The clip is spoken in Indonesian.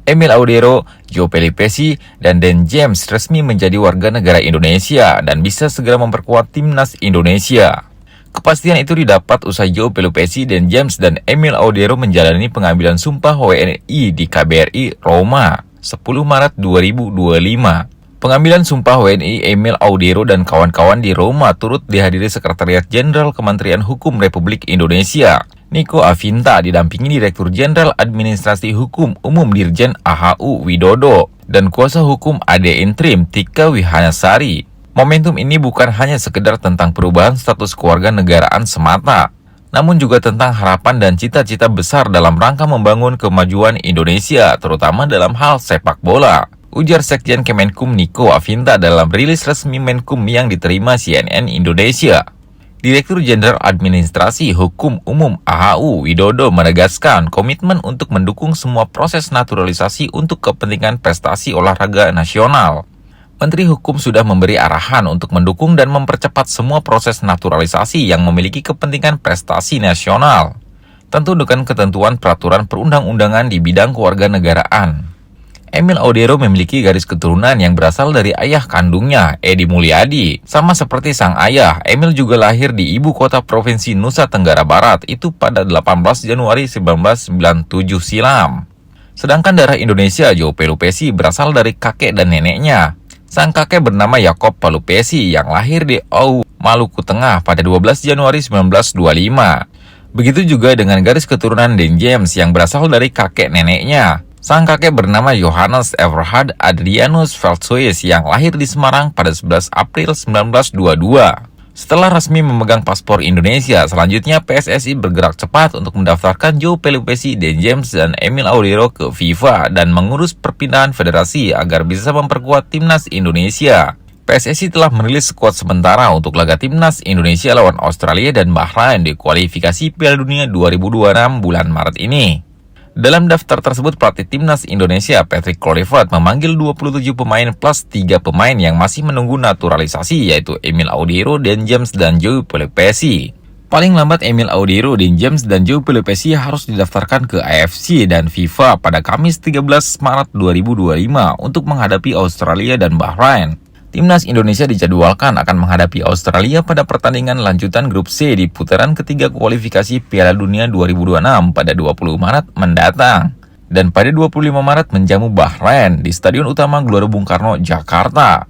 Emil Audero, Joe Pelupessy, dan Dan James resmi menjadi warga negara Indonesia dan bisa segera memperkuat timnas Indonesia. Kepastian itu didapat usai Joe Pelupessy, Dan James, dan Emil Audero menjalani pengambilan sumpah WNI di KBRI Roma 10 Maret 2025. Pengambilan sumpah WNI Emil Audero dan kawan-kawan di Roma turut dihadiri Sekretariat Jenderal Kementerian Hukum Republik Indonesia, Niko Afinta, didampingi Direktur Jenderal Administrasi Hukum Umum Dirjen AHU Widodo, dan Kuasa Hukum AD Interim Tika Wihanasari. Momentum ini bukan hanya sekedar tentang perubahan status kewarganegaraan semata, namun juga tentang harapan dan cita-cita besar dalam rangka membangun kemajuan Indonesia, terutama dalam hal sepak bola, ujar Sekjen Kemenkum Niko Afinta dalam rilis resmi Menkum yang diterima CNN Indonesia. Direktur Jenderal Administrasi Hukum Umum AHU Widodo menegaskan komitmen untuk mendukung semua proses naturalisasi untuk kepentingan prestasi olahraga nasional. Menteri Hukum sudah memberi arahan untuk mendukung dan mempercepat semua proses naturalisasi yang memiliki kepentingan prestasi nasional, tentu dengan ketentuan peraturan perundang-undangan di bidang kewarganegaraan. Emil Audero memiliki garis keturunan yang berasal dari ayah kandungnya, Edi Mulyadi. Sama seperti sang ayah, Emil juga lahir di ibu kota provinsi Nusa Tenggara Barat itu pada 18 Januari 1997 silam. Sedangkan darah Indonesia, Joe Pelupessy, berasal dari kakek dan neneknya. Sang kakek bernama Yakob Pelupessy yang lahir di Oahu, Maluku Tengah pada 12 Januari 1925. Begitu juga dengan garis keturunan Dan James yang berasal dari kakek neneknya. Sang kakek bernama Johannes Everhard Adrianus Velthuis yang lahir di Semarang pada 11 April 1922. Setelah resmi memegang paspor Indonesia, selanjutnya PSSI bergerak cepat untuk mendaftarkan Joe Pelupessy, Dan James, dan Emil Audero ke FIFA dan mengurus perpindahan federasi agar bisa memperkuat timnas Indonesia. PSSI telah merilis skuad sementara untuk laga timnas Indonesia lawan Australia dan Bahrain di kualifikasi Piala Dunia 2026 bulan Maret ini. Dalam daftar tersebut, pelatih timnas Indonesia Patrick Kluivert memanggil 27 pemain plus 3 pemain yang masih menunggu naturalisasi, yaitu Emil Audero, Dan James, dan Joe Pelupessy. Paling lambat Emil Audero, Dan James, dan Joe Pelupessy harus didaftarkan ke AFC dan FIFA pada Kamis 13 Maret 2025 untuk menghadapi Australia dan Bahrain. Timnas Indonesia dijadwalkan akan menghadapi Australia pada pertandingan lanjutan grup C di putaran ketiga kualifikasi Piala Dunia 2026 pada 20 Maret mendatang. Dan pada 25 Maret menjamu Bahrain di Stadion Utama Gelora Bung Karno, Jakarta.